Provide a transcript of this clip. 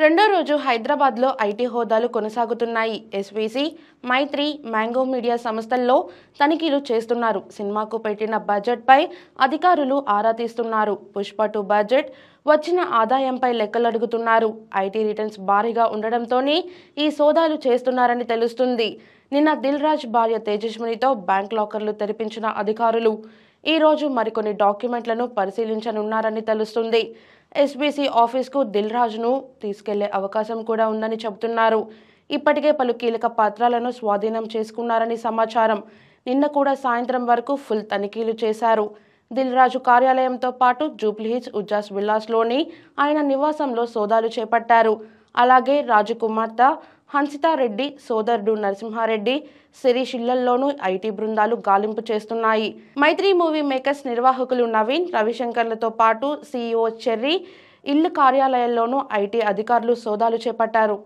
రెండో రోజు హైదరాబాద్లో ఐటీ హోదాలు కొనసాగుతున్నాయి. ఎస్వీసీ, మైత్రి, మ్యాంగో మీడియా సంస్థల్లో తనిఖీలు చేస్తున్నారు. సినిమాకు పెట్టిన బడ్జెట్పై అధికారులు ఆరా తీస్తున్నారు. పుష్ప 2 బడ్జెట్, వచ్చిన ఆదాయంపై లెక్కలు అడుగుతున్నారు. ఐటీ రిటర్న్స్ భారీగా ఉండడంతోనే ఈ సోదాలు చేస్తున్నారని తెలుస్తుంది. నిన్న దిల్ రాజు భార్య తేజస్వినితో బ్యాంక్ లాకర్లు తెరిపించిన అధికారులు ఈ రోజు మరికొన్ని డాక్యుమెంట్లను పరిశీలించనున్నారని తెలుస్తుంది. ఎస్బీసీ ఆఫీస్కు దిల్ రాజును తీసుకెళ్లే అవకాశం కూడా ఉందని చెబుతున్నారు. ఇప్పటికే పలు కీలక పత్రాలను స్వాధీనం చేసుకున్నారని సమాచారం. నిన్న కూడా సాయంత్రం వరకు ఫుల్ తనిఖీలు చేశారు. దిల్ రాజు కార్యాలయంతో పాటు జూబ్లీహిల్స్ ఉజ్జాస్ విల్లాస్లోని ఆయన నివాసంలో సోదాలు చేపట్టారు. అలాగే రాజు కుమార్తె హన్సితారెడ్డి, సోదరుడు నరసింహారెడ్డి, శిరీష్ ఇళ్లలోనూ ఐటీ బృందాలు గాలింపు చేస్తున్నాయి. మైత్రి మూవీ మేకర్స్ నిర్వాహకులు నవీన్, రవిశంకర్లతో పాటు సీఈఓ చెర్రీ ఇళ్ల కార్యాలయాల్లోనూ ఐటీ అధికారులు సోదాలు చేపట్టారు.